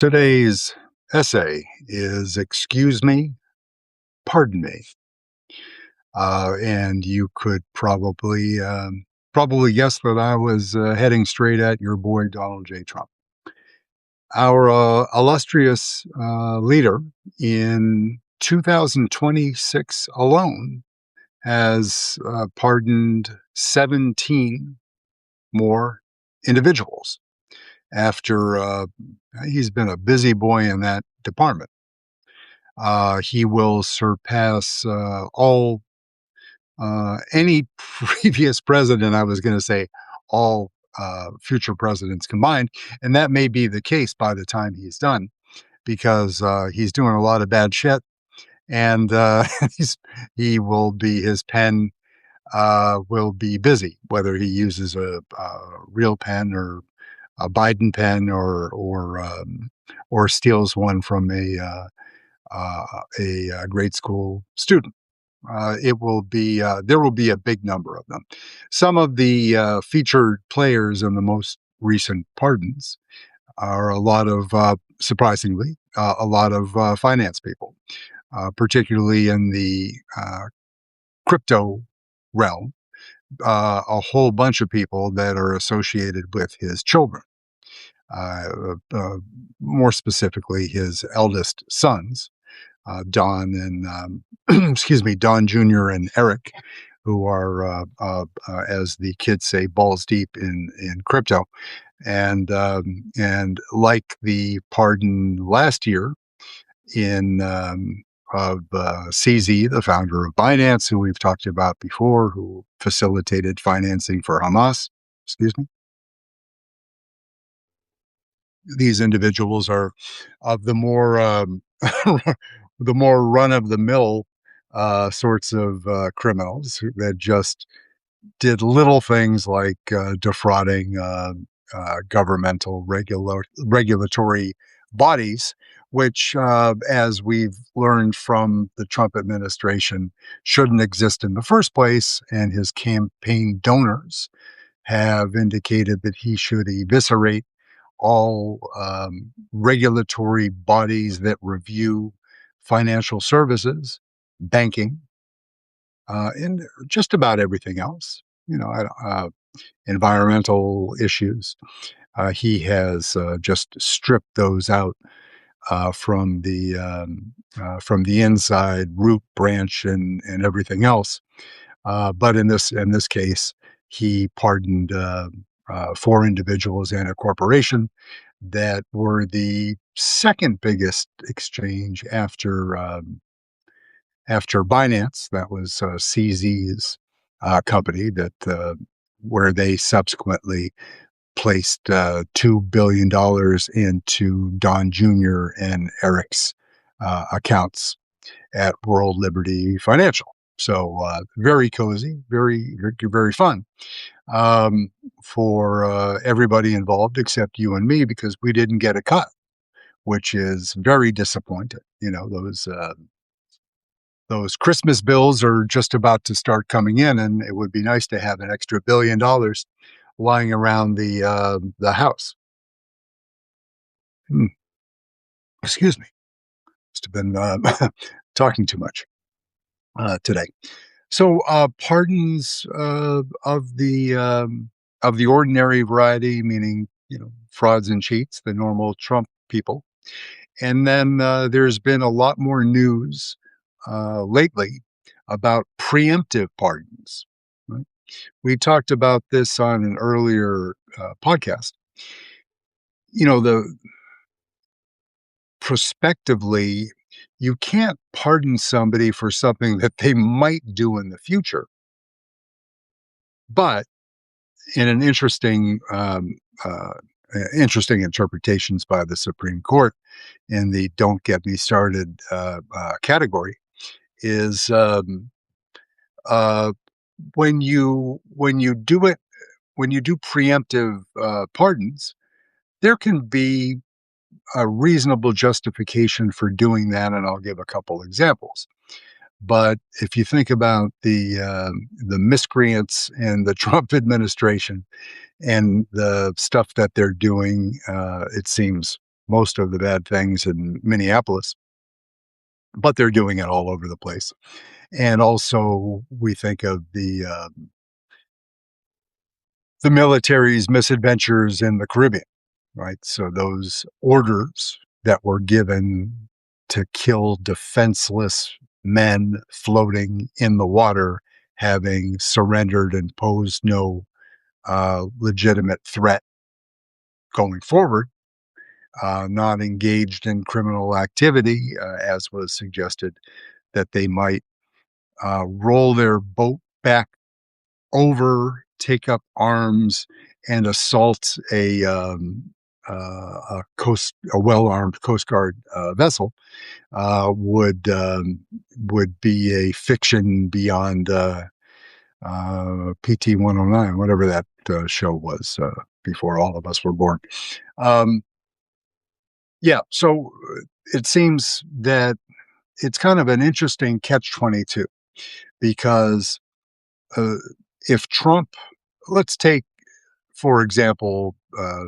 Today's essay is Excuse Me, Pardon Me. And you could probably guess that I was heading straight at your boy, Donald J. Trump. Our illustrious leader in 2026 alone has pardoned 17 more individuals after he's been a busy boy in that department. He will surpass all any previous president. I was going to say all future presidents combined, and that may be the case by the time he's done, because he's doing a lot of bad shit, and he's he will be his pen will be busy, whether he uses a real pen or a Biden pen or steals one from a grade school student. It will be There will be a big number of them. Some of the featured players in the most recent pardons are a lot of surprisingly a lot of finance people, particularly in the crypto realm. A whole bunch of people that are associated with his children. More specifically, his eldest sons, Don and excuse me, Don Jr. and Eric, who are, as the kids say, balls deep in crypto, and like the pardon last year in of CZ, the founder of Binance, who we've talked about before, who facilitated financing for Hamas. Excuse me. These individuals are of the more the more run of the mill sorts of criminals that just did little things like defrauding governmental regulatory bodies, which, as we've learned from the Trump administration, shouldn't exist in the first place. And his campaign donors have indicated that he should eviscerate all regulatory bodies that review financial services, banking, and just about everything else. Environmental issues. He has just stripped those out from the inside, root, branch, and everything else. But in this case, he pardoned four individuals and a corporation that were the second biggest exchange after Binance. That was CZ's company where they subsequently placed $2 billion into Don Jr. and Eric's accounts at World Liberty Financial. So very cozy, very fun for everybody involved except you and me, because we didn't get a cut, which is very disappointing. Those Christmas bills are just about to start coming in, and it would be nice to have an extra $1 billion lying around the house. Hmm. Excuse me. Must have been talking too much today. So pardons of the ordinary variety, meaning frauds and cheats, the normal Trump people, and then there's been a lot more news lately about preemptive pardons. Right? We talked about this on an earlier podcast. The prospectively, you can't pardon somebody for something that they might do in the future. But in an interesting interpretations by the Supreme Court in the "Don't Get Me Started" category, is uh, when you do preemptive pardons, there can be a reasonable justification for doing that, and I'll give a couple examples. But if you think about the miscreants in the Trump administration and the stuff that they're doing, it seems most of the bad things in Minneapolis, but they're doing it all over the place. And also, we think of the military's misadventures in the Caribbean, right? So those orders that were given to kill defenseless men floating in the water, having surrendered and posed no legitimate threat going forward, not engaged in criminal activity, as was suggested, that they might roll their boat back over, take up arms, and assault a well-armed Coast Guard vessel would be a fiction beyond PT 109, whatever that show was before all of us were born. Um, yeah, so it seems that it's kind of an interesting catch 22 because uh, if Trump, let's take, for example,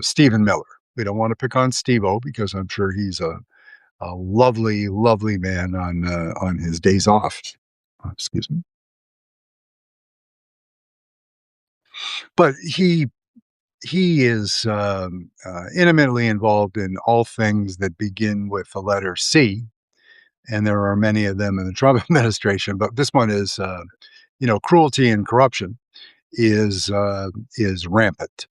Stephen Miller. We don't want to pick on Steve-O because I'm sure he's a lovely, lovely man on his days off. Excuse me. But he is intimately involved in all things that begin with the letter C, and there are many of them in the Trump administration. But this one is, cruelty and corruption is rampant.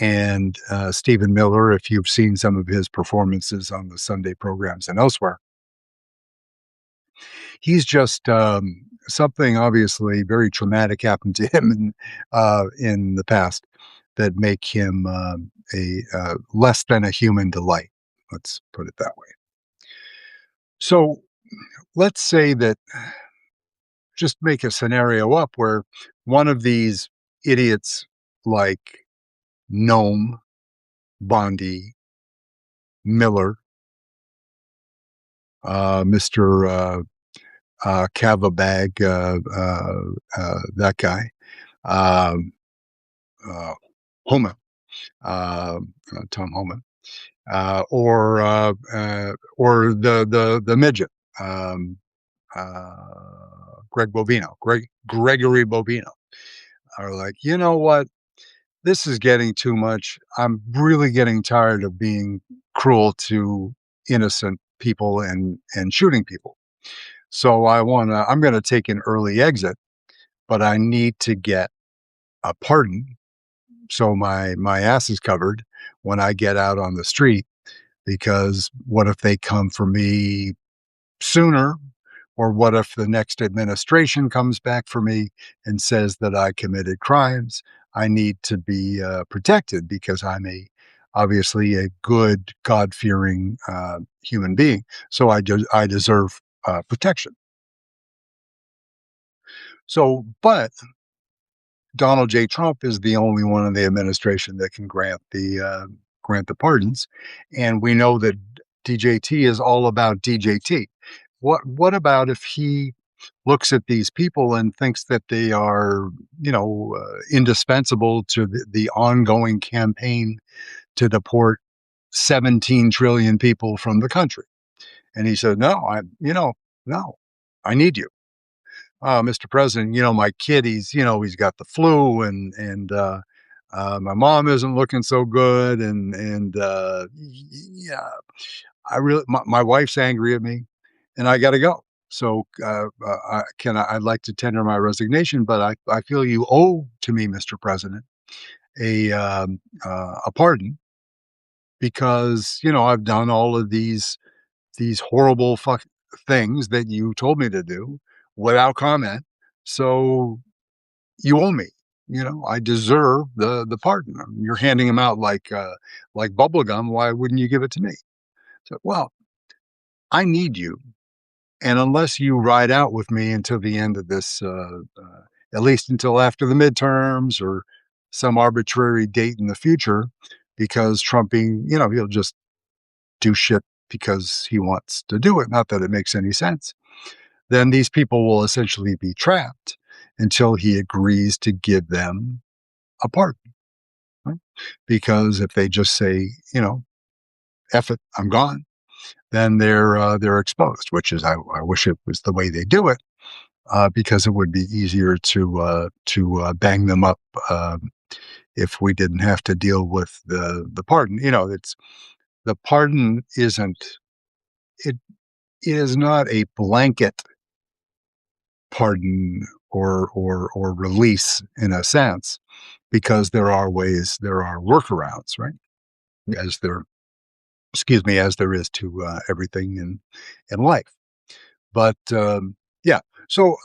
And Stephen Miller, if you've seen some of his performances on the Sunday programs and elsewhere, he's just something obviously very traumatic happened to him in the past that make him a less than a human delight. Let's put it that way. So let's say that just make a scenario up where one of these idiots like Nome, Bondi, Miller, Mr. Cavabag, that guy, um, uh, Homan, Tom Homan, or the midget, um, uh, Gregory Bobino, are like, you know what? This is getting too much. I'm really getting tired of being cruel to innocent people and shooting people. So I'm going to take an early exit, but I need to get a pardon so my ass is covered when I get out on the street, because what if they come for me sooner? Or what if the next administration comes back for me and says that I committed crimes? I need to be protected because I'm obviously a good, God-fearing human being. So I deserve protection. So, but Donald J. Trump is the only one in the administration that can grant the pardons, and we know that DJT is all about DJT. What about if he looks at these people and thinks that they are, indispensable to the ongoing campaign to deport 17 trillion people from the country? And he said, "No, no, I need you." Mr. President, my kid, he's got the flu, and my mom isn't looking so good, and yeah, my wife's angry at me, and I got to go. So I'd like to tender my resignation, but I feel you owe to me, Mr. President, a pardon because I've done all of these horrible things that you told me to do without comment. So you owe me. I deserve the pardon. You're handing them out like bubble gum. Why wouldn't you give it to me? So, well, I need you, and unless you ride out with me until the end of this, at least until after the midterms or some arbitrary date in the future, because Trump being, he'll just do shit because he wants to do it. Not that it makes any sense. Then these people will essentially be trapped until he agrees to give them a pardon. Right? Because if they just say, F it, I'm gone, then they're exposed. Which is, I wish it was the way they do it, because it would be easier to bang them up, if we didn't have to deal with the pardon. It's the pardon isn't it it is not a blanket pardon or release in a sense, because there are workarounds, right? As there, excuse me, as there is to everything in life. But yeah, so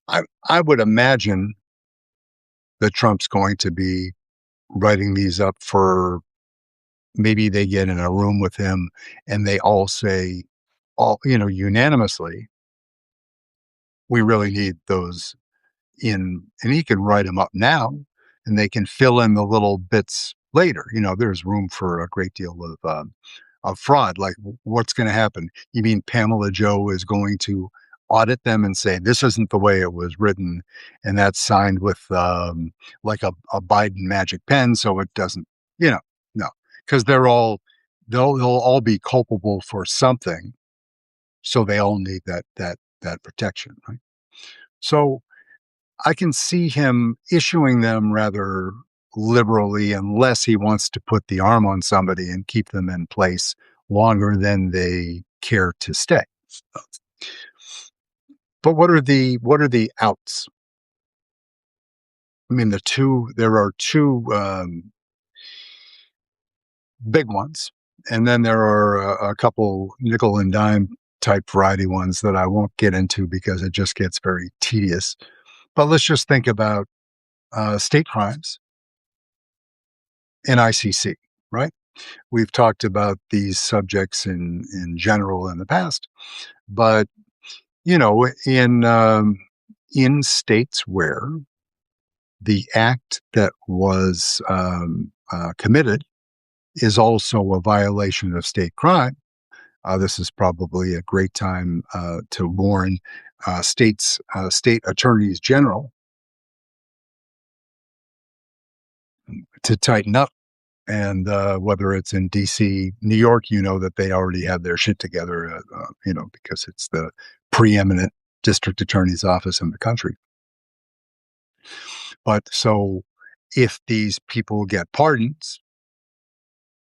I would imagine that Trump's going to be writing these up for, maybe they get in a room with him and they all say, all unanimously, we really need those in, and he can write them up now, and they can fill in the little bits later. There's room for a great deal of fraud. Like, what's going to happen? You mean Pamela Joe is going to audit them and say this isn't the way it was written, and that's signed with like a Biden magic pen, so it doesn't. No, because they'll all be culpable for something, so they all need that protection, right? So I can see him issuing them rather liberally, unless he wants to put the arm on somebody and keep them in place longer than they care to stay. But what are the outs? I mean, there are two big ones, and then there are a couple nickel and dime type variety ones that I won't get into because it just gets very tedious. But let's just think about state crimes and ICC, right? We've talked about these subjects in general in the past, but in states where the act that was committed is also a violation of state crime, this is probably a great time to warn state attorneys general to tighten up. And whether it's in D.C., New York, that they already have their shit together, because it's the preeminent district attorney's office in the country. But so if these people get pardons,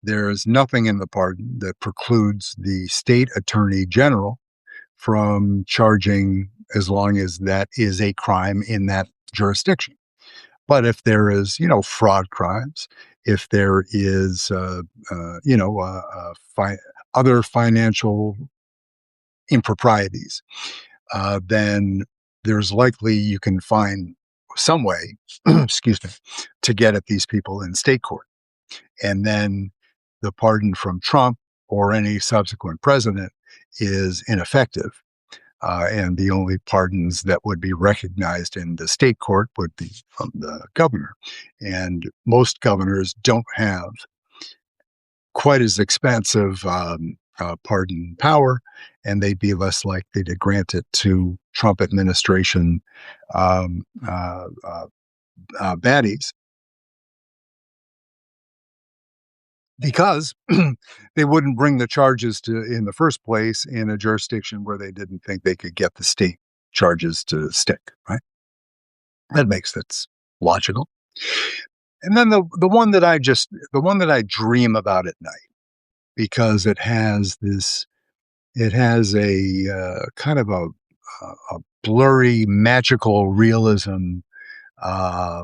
there's nothing in the pardon that precludes the state attorney general from charging, as long as that is a crime in that jurisdiction. But if there is, fraud crimes, if there is, other financial improprieties, then there's likely you can find some way, excuse me, to get at these people in state court. And then the pardon from Trump or any subsequent president is ineffective. And the only pardons that would be recognized in the state court would be from the governor. And most governors don't have quite as expansive pardon power, and they'd be less likely to grant it to Trump administration um, uh, uh, baddies, because they wouldn't bring the charges to in the first place in a jurisdiction where they didn't think they could get the state charges to stick, right? That's logical. And then the one that I dream about at night, because it has a kind of a blurry magical realism uh,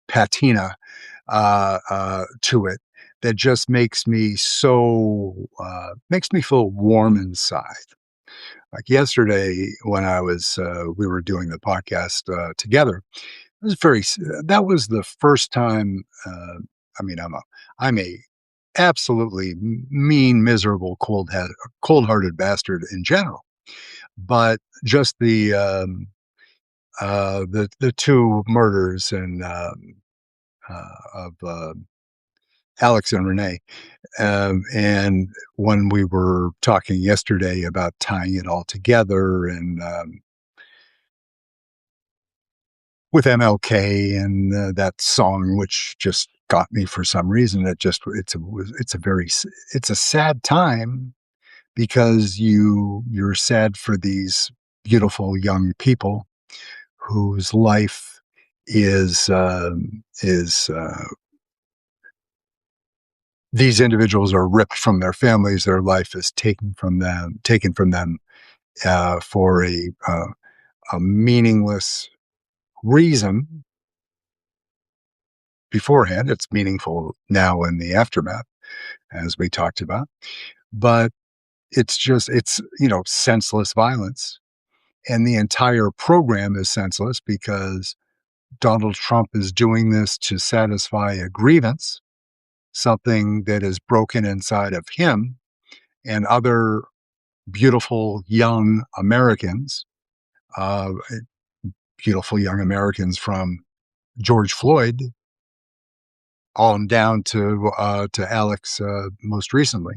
patina to it, that just makes me feel warm inside. Like yesterday, when we were doing the podcast together, it was that was the first time. I mean, I'm a absolutely mean, miserable, cold-hearted bastard in general. But just the two murders of Alex and Renee. And when we were talking yesterday about tying it all together, and with MLK and that song, which just got me for some reason. It's a sad time because you're sad for these beautiful young people whose life is these individuals are ripped from their families. Their life is taken from them for a meaningless reason beforehand. It's meaningful now in the aftermath, as we talked about, but it's senseless violence. And the entire program is senseless because Donald Trump is doing this to satisfy a grievance, something that is broken inside of him and other beautiful young Americans, uh, beautiful young Americans from George Floyd on down to Alex most recently.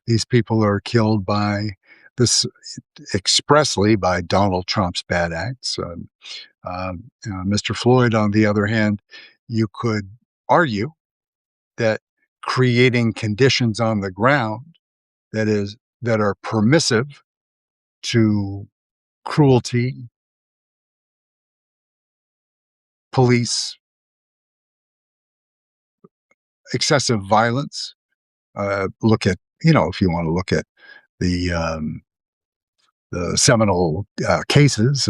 These people are killed by this expressly by Donald Trump's bad acts. Mr. Floyd, on the other hand, you could argue that creating conditions on the ground that are permissive to cruelty, police, excessive violence. Look at if you want to look at the the seminal cases,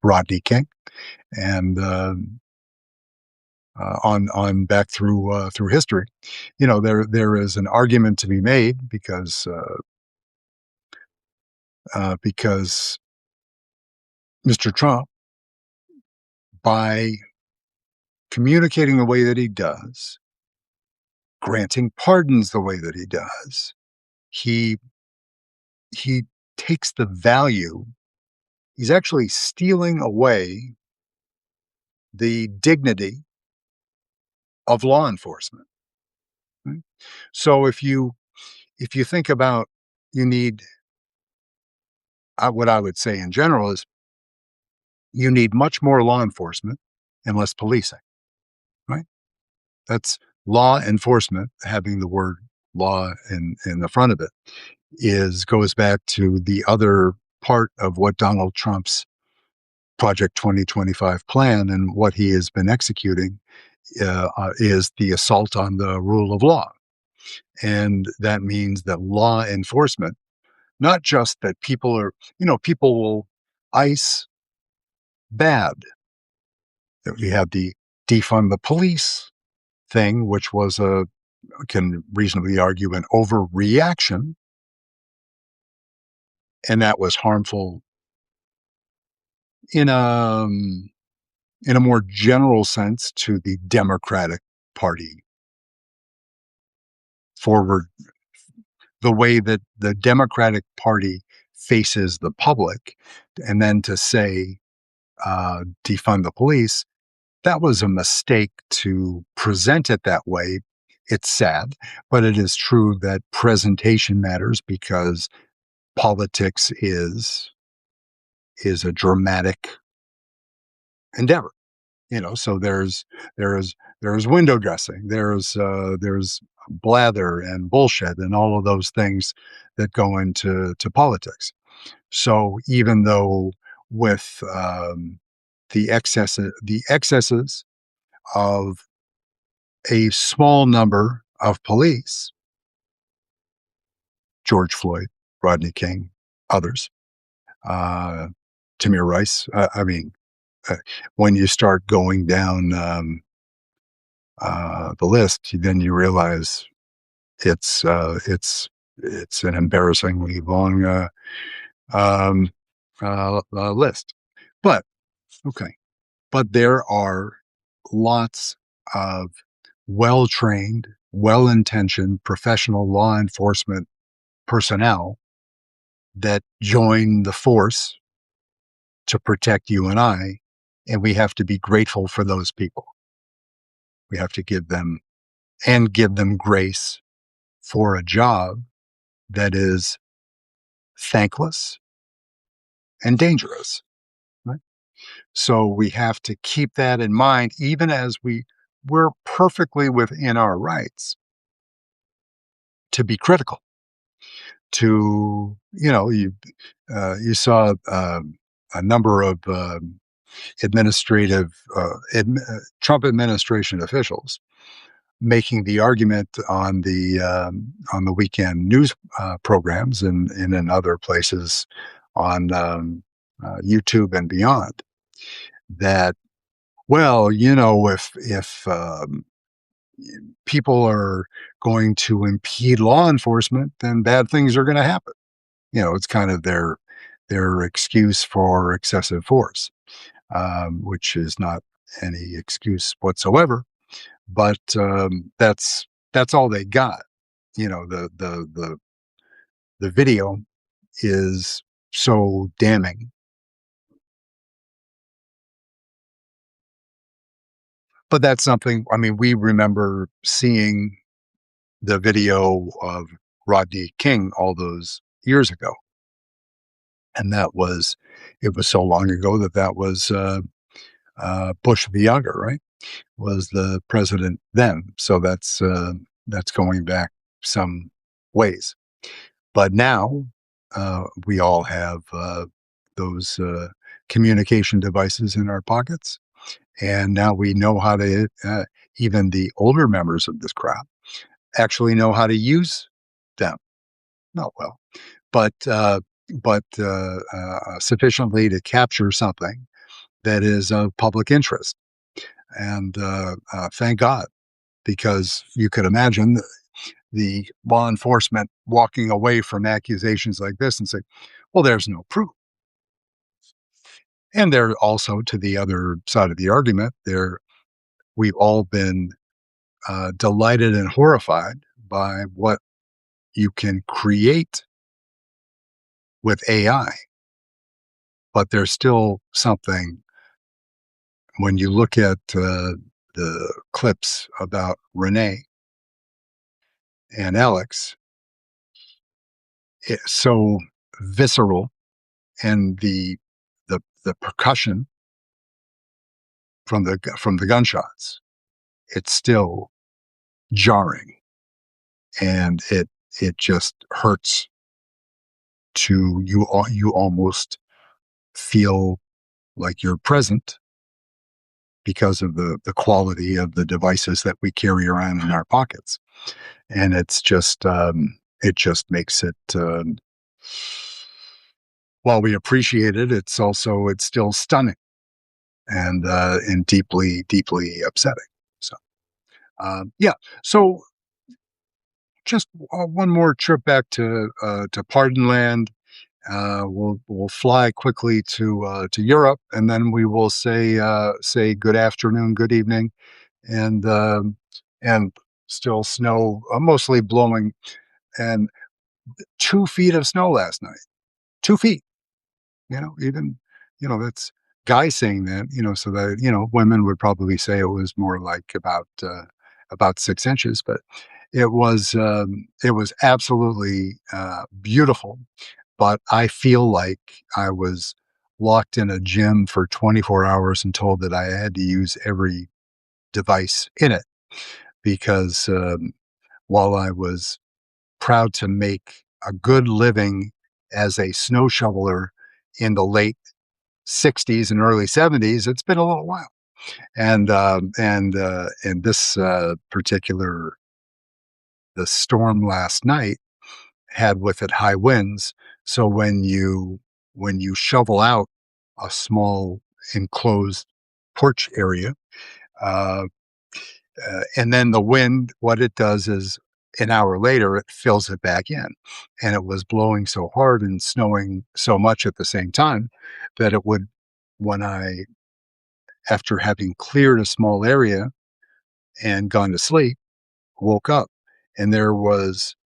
Rodney King, and on back through history. There is an argument to be made because Mr. Trump, by communicating the way that he does, granting pardons the way that he does, he he takes the value. He's actually stealing away the dignity of law enforcement. Right? So if you think about you need what I would say in general is you need much more law enforcement and less policing. Right? That's law enforcement having the word law in the front of it is goes back to the other part of what Donald Trump's Project 2025 plan and what he has been executing is the assault on the rule of law. And that means that law enforcement, not just that people will ice bad. That we have the defund the police thing, which was can reasonably argue an overreaction. And that was harmful in a, in a more general sense to the Democratic Party forward, the way that the Democratic Party faces the public, and then to say defund the police, that was a mistake to present it that way. It's sad, but it is true that presentation matters because politics is a dramatic endeavor. So there's window dressing, there's blather and bullshit and all of those things that go into politics. So even though with the excesses of a small number of police, George Floyd, Rodney King, others, uh, Tamir Rice, uh, when you start going down the list, then you realize it's uh, it's it's an embarrassingly long um, list. But okay, but there are lots of well-trained, well-intentioned professional law enforcement personnel that join the force to protect you and I, and we have to be grateful for those people. We have to give them grace for a job that is thankless and dangerous. Right? So we have to keep that in mind, even as we're perfectly within our rights to be critical, to, you saw, a number of, administrative, Trump administration officials making the argument on the weekend news, programs and in other places on, YouTube and beyond, that, well, if people are going to impede law enforcement, then bad things are gonna happen. It's kind of their excuse for excessive force, which is not any excuse whatsoever. But that's all they got. The video is so damning. But that's something. I mean, we remember seeing the video of Rodney King all those years ago, and it was so long ago that was Bush the younger, right? Was the president then. So that's going back some ways. But now we all have those communication devices in our pockets. And now we know how to, even the older members of this crowd actually know how to use them. Not well, but, sufficiently to capture something that is of public interest. And thank God, because you could imagine the law enforcement walking away from accusations like this and say, well, there's no proof. And they're also, to the other side of the argument, we've all been delighted and horrified by what you can create with AI. But there's still something when you look at the clips about Renee and Alex, it's so visceral, and the percussion from the gunshots, it's still jarring, and it just hurts to you almost feel like you're present because of the quality of the devices that we carry around in our pockets. And it just makes it, while we appreciate it, it's still stunning and deeply, deeply upsetting. So, yeah. So just one more trip back to Pardon Land. We'll fly quickly to Europe, and then we will say good afternoon, good evening, and and still snow, mostly blowing, and 2 feet of snow last night. 2 feet. Even, that's guys saying that, so that, women would probably say it was more like about 6 inches, but it was absolutely beautiful. But I feel like I was locked in a gym for 24 hours and told that I had to use every device in it, because while I was proud to make a good living as a snow shoveler in the late 60s and early 70s, it's been a little while. And this particular the storm last night had with it high winds. So when you shovel out a small enclosed porch area, uh, and then the wind, what it does is an hour later, it fills it back in. And it was blowing so hard and snowing so much at the same time that it would, when I, after having cleared a small area and gone to sleep, woke up and there was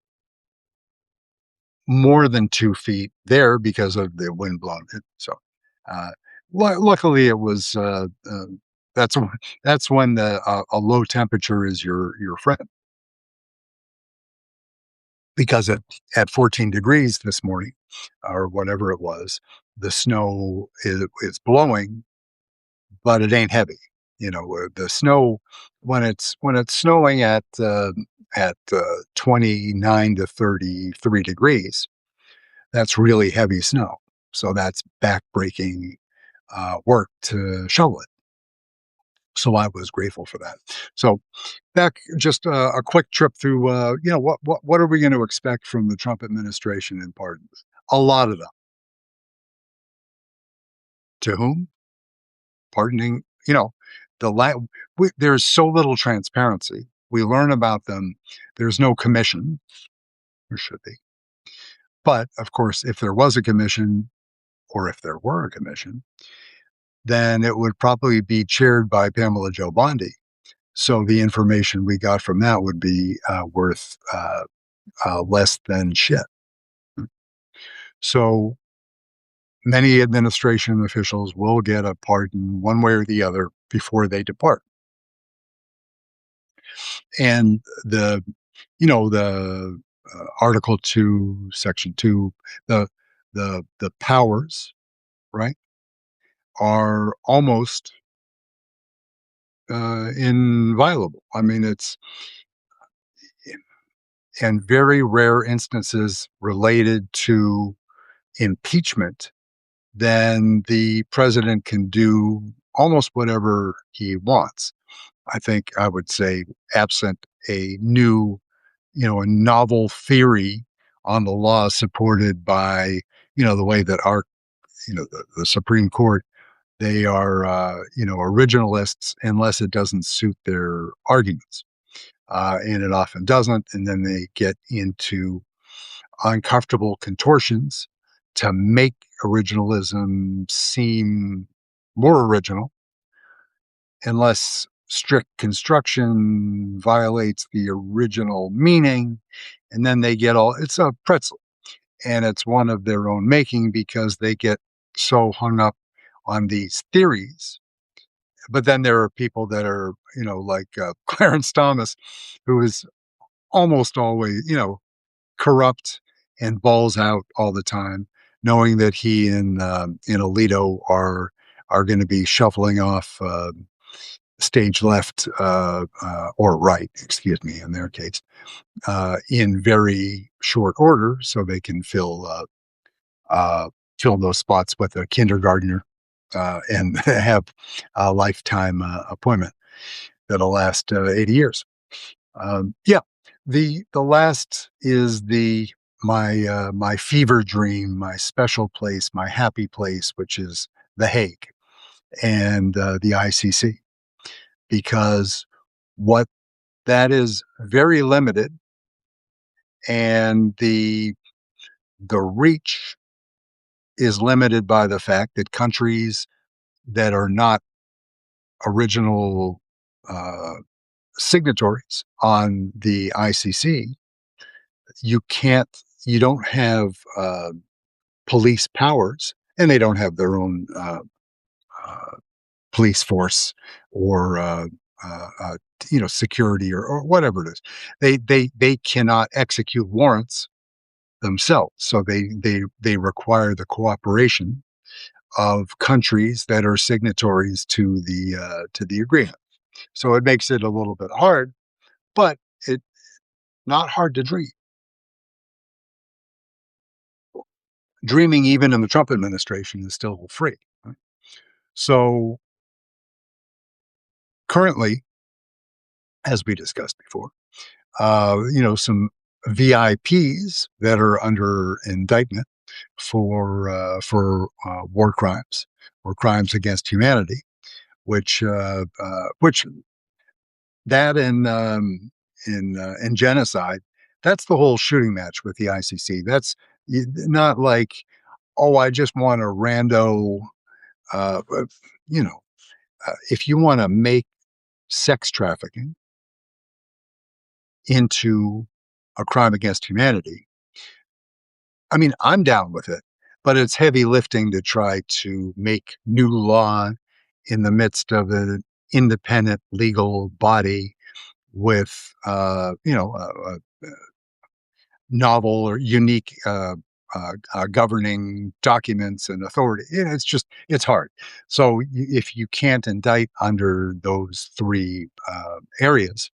more than 2 feet there because of the wind blowing it. So, uh, luckily, it was. That's when, that's when a low temperature is your friend, because at 14 degrees this morning, or whatever it was, the snow is blowing, but it ain't heavy. The snow when it's snowing at 29 to 33 degrees, that's really heavy snow. So that's backbreaking work to shovel it. So I was grateful for that. So back just a quick trip through, what are we going to expect from the Trump administration in pardons? A lot of them. To whom? Pardoning, there's so little transparency. We learn about them. There's no commission. There should be. But of course, if there was a commission, or if there were a commission, then it would probably be chaired by Pamela Joe Bondi. So the information we got from that would be worth less than shit. So many administration officials will get a pardon one way or the other before they depart. And the Article 2, Section 2, the the powers, right, are almost inviolable. I mean, it's in very rare instances related to impeachment, then the president can do almost whatever he wants. I think I would say, absent a new, a novel theory on the law supported by, the way that the Supreme Court, they are, originalists unless it doesn't suit their arguments. And it often doesn't. And then they get into uncomfortable contortions to make originalism seem more original, unless strict construction violates the original meaning. And then they get it's a pretzel, and it's one of their own making because they get so hung up on these theories. But then there are people that are, like Clarence Thomas, who is almost always, corrupt and balls out all the time, knowing that he and Alito are going to be shuffling off stage left or right, excuse me, in their case, in very short order, so they can fill those spots with a kindergartner and have a lifetime appointment that'll last 80 years. Yeah, the last is my fever dream, my special place, my happy place, which is The Hague and the ICC, because what that is very limited, and the reach is limited by the fact that countries that are not original uh, signatories on the ICC, you don't have police powers, and they don't have their own uh, police force or uh, uh, security or whatever it is. They cannot execute warrants themselves, so they require the cooperation of countries that are signatories to the agreement. So it makes it a little bit hard, but it not hard to dream. Dreaming, even in the Trump administration, is still free. Right? So currently, as we discussed before, some VIPs that are under indictment for war crimes or crimes against humanity, which that and genocide. That's the whole shooting match with the ICC. That's not like, oh, I just want a rando. Uh, uh, you know, if you want to make sex trafficking into a crime against humanity, I mean, I'm down with it, but it's heavy lifting to try to make new law in the midst of an independent legal body with, a novel or unique governing documents and authority. It's hard. So if you can't indict under those three areas,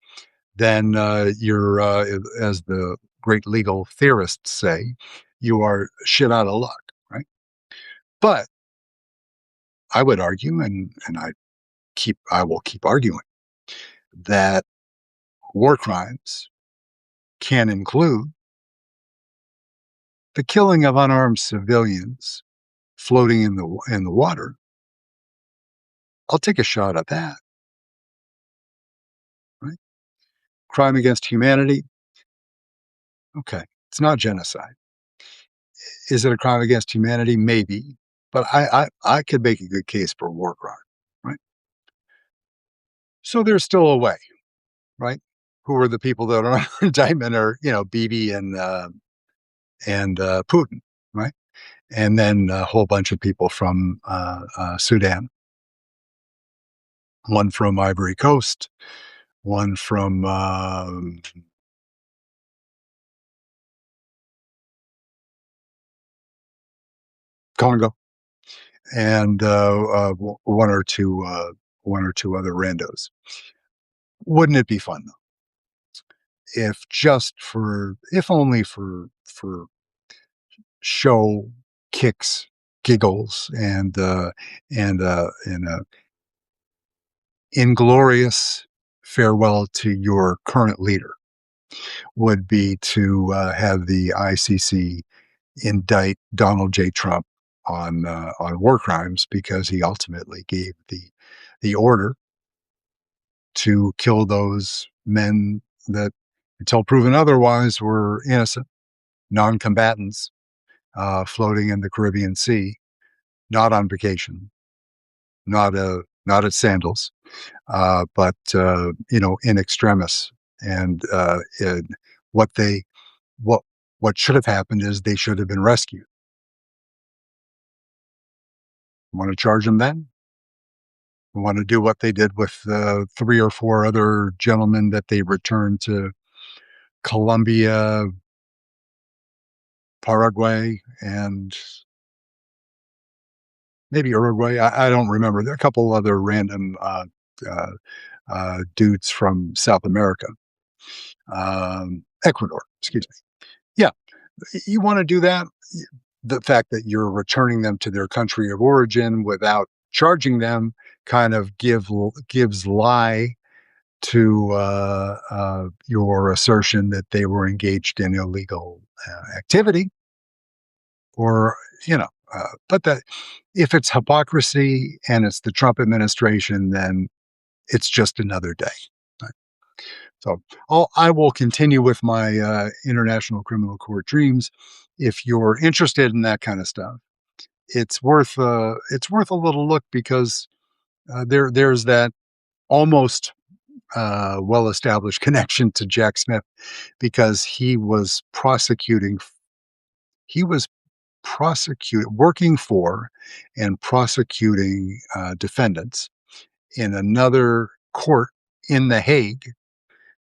then you're, as the great legal theorists say, you are shit out of luck, right? But I would argue, and I will keep arguing that war crimes can include the killing of unarmed civilians floating in the water. I'll take a shot at that, right? Crime against humanity. Okay, it's not genocide. Is it a crime against humanity? Maybe, but I could make a good case for a war crime, right? So there's still a way, right? Who are the people that are under indictment? Are Bibi and Putin, right? And then a whole bunch of people from Sudan, one from Ivory Coast, one from Congo, and one or two other randos. Wouldn't it be fun though, if just for, if only for show, kicks, giggles, and inglorious farewell to your current leader would be to have the ICC indict Donald J. Trump on war crimes because he ultimately gave the order to kill those men that, until proven otherwise, were innocent non-combatants floating in the Caribbean Sea, not on vacation, not at Sandals, but in extremis. And what they what what should have happened is they should have been rescued. Want to charge them then? Want to do what they did with three or four other gentlemen that they returned to Colombia, Paraguay, and maybe Uruguay. I don't remember. There are a couple other random uh, dudes from South America, Ecuador, excuse me. Yeah, you want to do that. The fact that you're returning them to their country of origin without charging them kind of gives lie to your assertion that they were engaged in illegal activity, or but that, if it's hypocrisy and it's the Trump administration, then it's just another day. Right? So I will continue with my international criminal court dreams. If you're interested in that kind of stuff, it's worth a little look, because there's that almost well-established connection to Jack Smith, because he was working for and prosecuting defendants in another court in The Hague,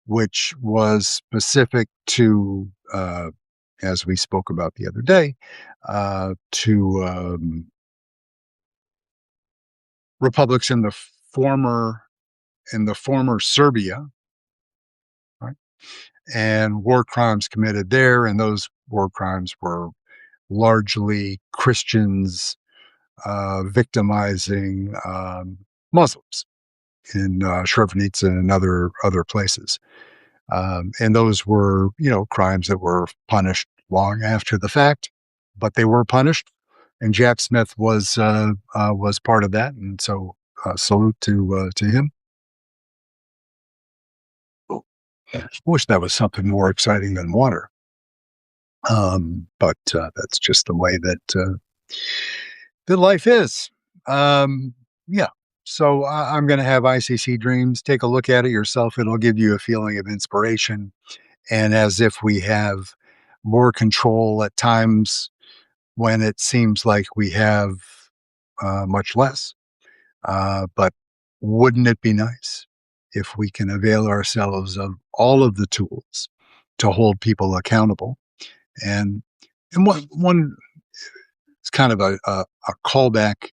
which was specific to, as we spoke about the other day, to republics in the former Serbia, right? And war crimes committed there, and those war crimes were largely Christians victimizing Muslims in Srebrenica and other places. And those were, crimes that were punished long after the fact, but they were punished. And Jack Smith was part of that, and so salute to him. I wish that was something more exciting than water, but that's just the way that life is. Yeah. So I'm going to have ICC dreams. Take a look at it yourself. It'll give you a feeling of inspiration, and as if we have more control at times when it seems like we have much less. But wouldn't it be nice if we can avail ourselves of all of the tools to hold people accountable? And And one is kind of a callback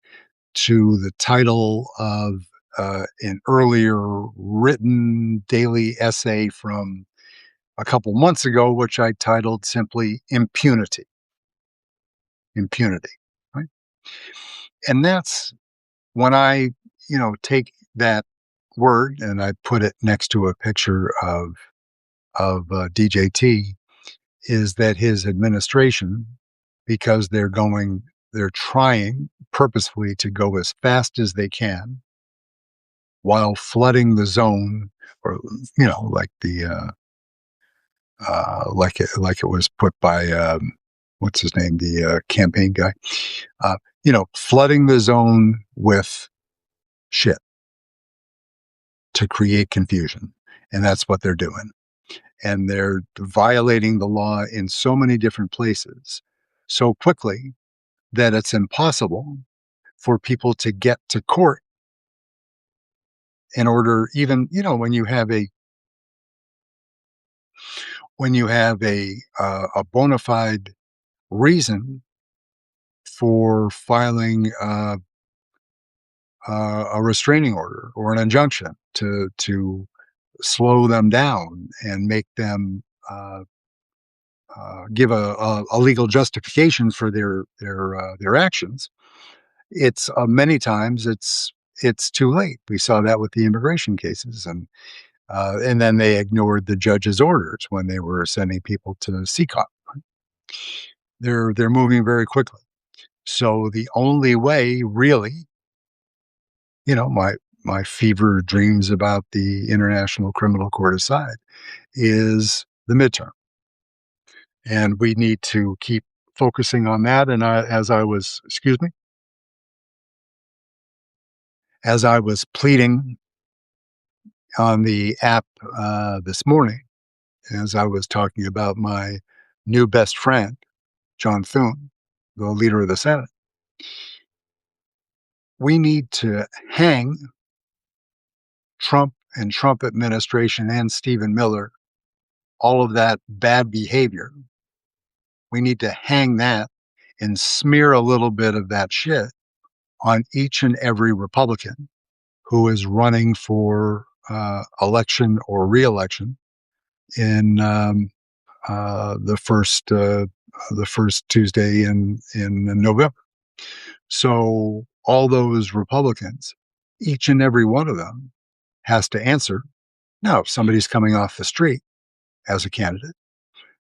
to the title of an earlier written daily essay from a couple months ago, which I titled simply Impunity. Impunity. Right. And that's when I, take that word and I put it next to a picture of DJT, is that his administration, because they're trying purposefully to go as fast as they can while flooding the zone, or like like it was put by what's his name, the campaign guy, flooding the zone with shit to create confusion, and that's what they're doing. And they're violating the law in so many different places so quickly that it's impossible for people to get to court in order, even when you have a bona fide reason for filing a restraining order or an injunction to slow them down and make them give a legal justification for their actions. It's many times it's too late. We saw that with the immigration cases, and then they ignored the judge's orders when they were sending people to CCOP. They're moving very quickly. So the only way, really, my fever dreams about the International Criminal Court aside, is the midterm, and we need to keep focusing on that. And as I was pleading on the app this morning, as I was talking about my new best friend, John Thune, the leader of the Senate, we need to hang Trump and Trump administration and Stephen Miller, all of that bad behavior. We need to hang that and smear a little bit of that shit on each and every Republican who is running for election or reelection in the first Tuesday in November. So all those Republicans, each and every one of them, has to answer. Now, if somebody's coming off the street as a candidate,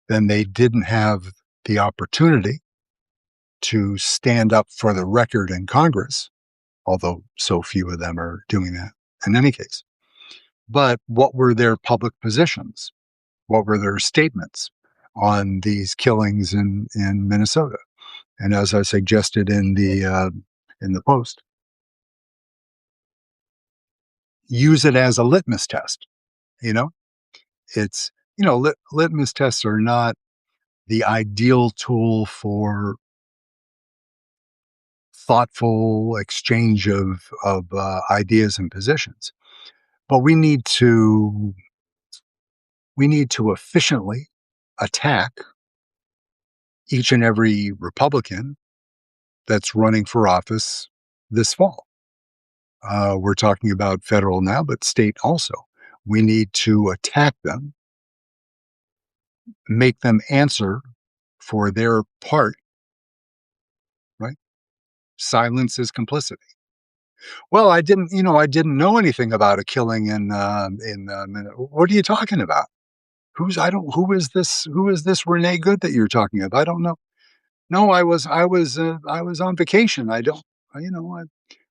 then they didn't have the opportunity to stand up for the record in Congress, although so few of them are doing that in any case. But what were their public positions? What were their statements on these killings in Minnesota? And as I suggested in the post, use it as a litmus test. You know, it's litmus tests are not the ideal tool for thoughtful exchange of ideas and positions, but we need to efficiently attack each and every Republican that's running for office this fall. We're talking about federal now, but state also. We need to attack them, make them answer for their part, right? Silence is complicity. Well, I didn't know anything about a killing what are you talking about? Who is this Renee Good that you're talking about? I don't know. No, I was on vacation. I don't,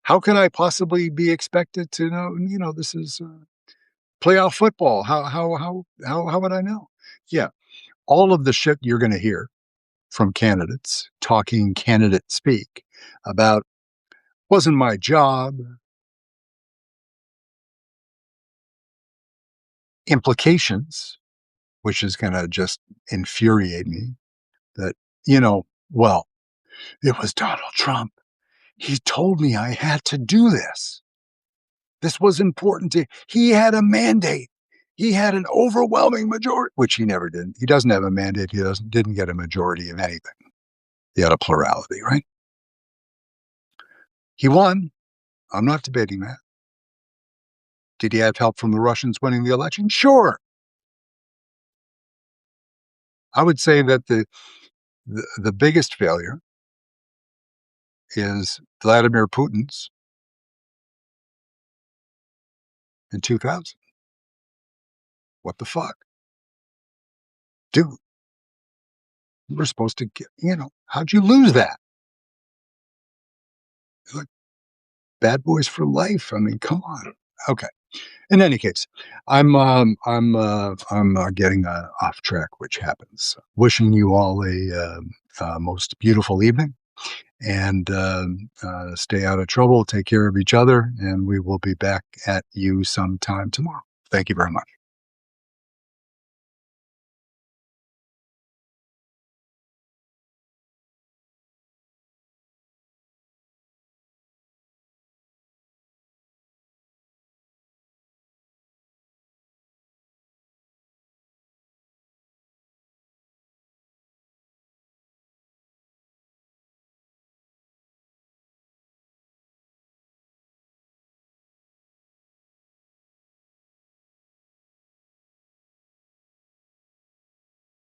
how can I possibly be expected to know, this is playoff football. How would I know? Yeah. All of the shit you're going to hear from candidates talking candidate speak about wasn't my job, implications, which is going to just infuriate me that, well, it was Donald Trump. He told me I had to do this. This was important he had a mandate. He had an overwhelming majority, which he never did. He doesn't have a mandate. Didn't get a majority of anything. You had a plurality, right? He won. I'm not debating that. Did he have help from the Russians winning the election? Sure. I would say that the biggest failure is Vladimir Putin's in 2000. What the fuck? Dude, you were supposed to get, how'd you lose that? Like, bad boys for life. I mean, come on. Okay. In any case, I'm getting off track, which happens. Wishing you all a most beautiful evening, and stay out of trouble. Take care of each other, and we will be back at you sometime tomorrow. Thank you very much.